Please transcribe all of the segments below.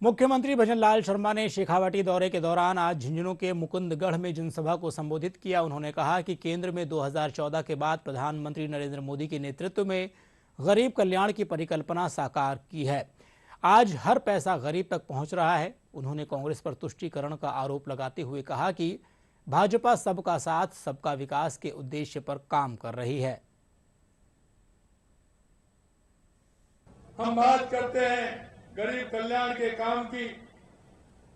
मुख्यमंत्री भजनलाल शर्मा ने शेखावाटी दौरे के दौरान आज झुंझुनू के मुकुंदगढ़ में जनसभा को संबोधित किया। उन्होंने कहा कि केंद्र में 2014 के बाद प्रधानमंत्री नरेंद्र मोदी के नेतृत्व में गरीब कल्याण की परिकल्पना साकार की है। आज हर पैसा गरीब तक पहुंच रहा है। उन्होंने कांग्रेस पर तुष्टीकरण का आरोप लगाते हुए कहा कि भाजपा सबका साथ सबका विकास के उद्देश्य पर काम कर रही है। हम बात करते हैं गरीब कल्याण के काम की,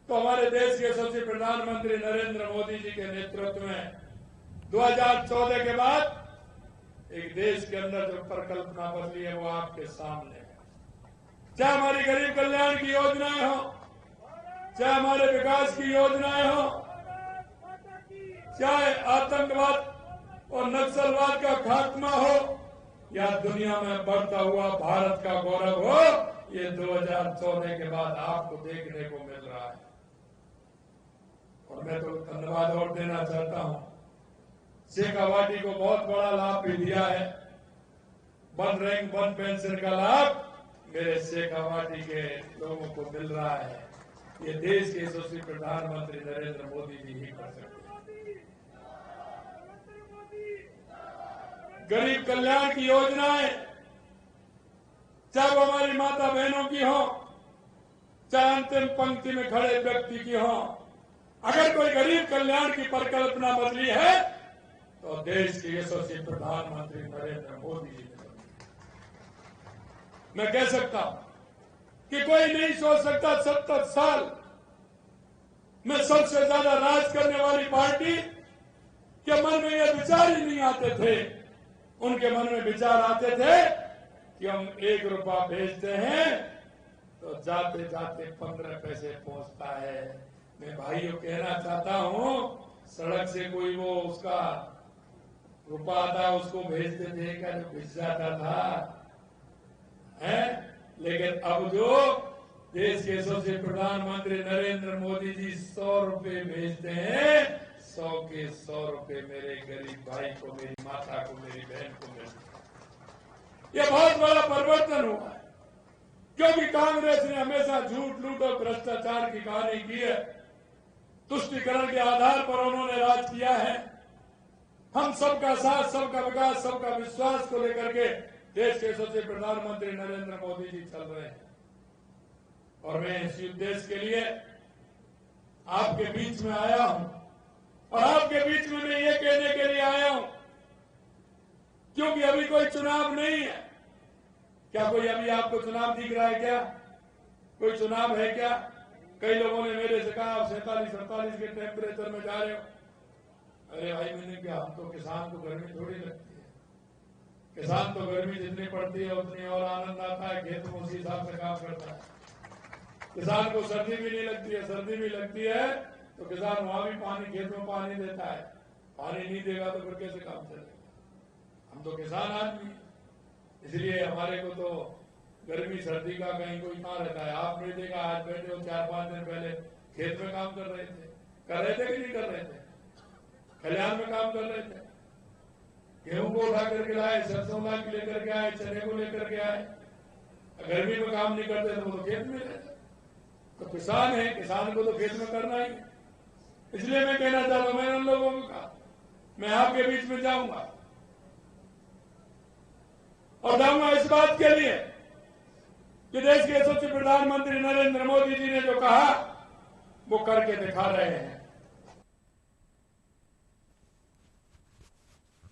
तो हमारे देश के यशस्वी प्रधानमंत्री नरेंद्र मोदी जी के नेतृत्व में 2014 के बाद एक देश के अंदर जो परिकल्पना बदली है वो आपके सामने है। चाहे हमारी गरीब कल्याण की योजनाएं हो, चाहे हमारे विकास की योजनाएं हो, चाहे आतंकवाद और नक्सलवाद का खात्मा हो या दुनिया में बढ़ता हुआ भारत का गौरव हो, ये 2014 के बाद आपको देखने को मिल रहा है। और मैं तो धन्यवाद और देना चाहता हूं, शेखावाटी को बहुत बड़ा लाभ भी दिया है। 1 रैंक 1 पेंशन का लाभ मेरे शेखावाटी के लोगों को मिल रहा है। ये देश के यशस्वी प्रधानमंत्री नरेंद्र मोदी जी ही कर सकते हैं। गरीब कल्याण की योजनाएं, चाहे वो हमारी माता बहनों की हो, चाहे अंतिम पंक्ति में खड़े व्यक्ति की हो, अगर कोई गरीब कल्याण की परिकल्पना बदली है तो देश के यशस्वी प्रधानमंत्री नरेंद्र मोदी जी ने बदली। मैं कह सकता हूं कि कोई नहीं सोच सकता 70 साल में सबसे ज्यादा राज करने वाली पार्टी के मन में ये विचार ही नहीं आते थे। उनके मन में विचार आते थे कि हम 1 रुपया भेजते हैं तो जाते जाते 15 पैसे पहुंचता है। मैं भाइयों कहना चाहता हूं, सड़क से कोई वो उसका रुपया आता उसको भेजते थे क्या, जो भिज जाता था है। लेकिन अब जो देश के यशस्वी प्रधानमंत्री नरेंद्र मोदी जी 100 रुपए भेजते हैं, 100 के 100 रुपए मेरे गरीब भाई को, मेरी माता को, मेरी बहन को मिलते हैं। यह बहुत बड़ा परिवर्तन हुआ है, क्योंकि कांग्रेस ने हमेशा झूठ, लूट और भ्रष्टाचार की कहानी की है। तुष्टीकरण के आधार पर उन्होंने राज किया है। हम सबका साथ, सबका विकास, सबका विश्वास को लेकर के देश के यशस्वी प्रधानमंत्री नरेंद्र मोदी जी चल रहे हैं। और मैं इस उद्देश्य के लिए आपके बीच में आया हूं, और आपके बीच में मैं ये कहने के लिए आया हूं क्योंकि अभी कोई चुनाव नहीं है। क्या कोई अभी आपको चुनाव दिख रहा है क्या? कोई चुनाव है क्या? कई लोगों ने मेरे से कहा आप 47-48 के टेम्परेचर में जा रहे हो। अरे भाई मैंने क्या, हम तो किसान को गर्मी थोड़ी लगती है। किसान तो गर्मी जितनी पड़ती है उतनी और आनंद आता है, खेत में उसी हिसाब से काम करता है। किसान को सर्दी भी नहीं लगती है, सर्दी भी लगती है तो किसान वहां भी पानी, खेत में पानी देता है। पानी नहीं देगा तो फिर कैसे काम चलेगा? हम तो किसान आदमी, इसलिए हमारे को तो गर्मी सर्दी का कहीं कोई कहाँ रहता है। आपने देखा आज बैठे हो, 4-5 दिन पहले खेत में काम कर रहे थे कि नहीं कर रहे थे? खलिहान में काम कर रहे थे, गेहूं को उठा करके लाए, सरसों ला के लेकर के आए, चने को लेकर के आए। गर्मी में काम नहीं करते तो वो खेत में रहते। तो किसान है, किसान को तो खेत में करना ही। इसलिए मैं कहना चाहता हूं, मैंने उन लोगों को कहा मैं आपके बीच में जाऊंगा, और जाऊंगा इस बात के लिए कि देश के यशस्वी प्रधानमंत्री नरेंद्र मोदी जी ने जो कहा वो करके दिखा रहे हैं।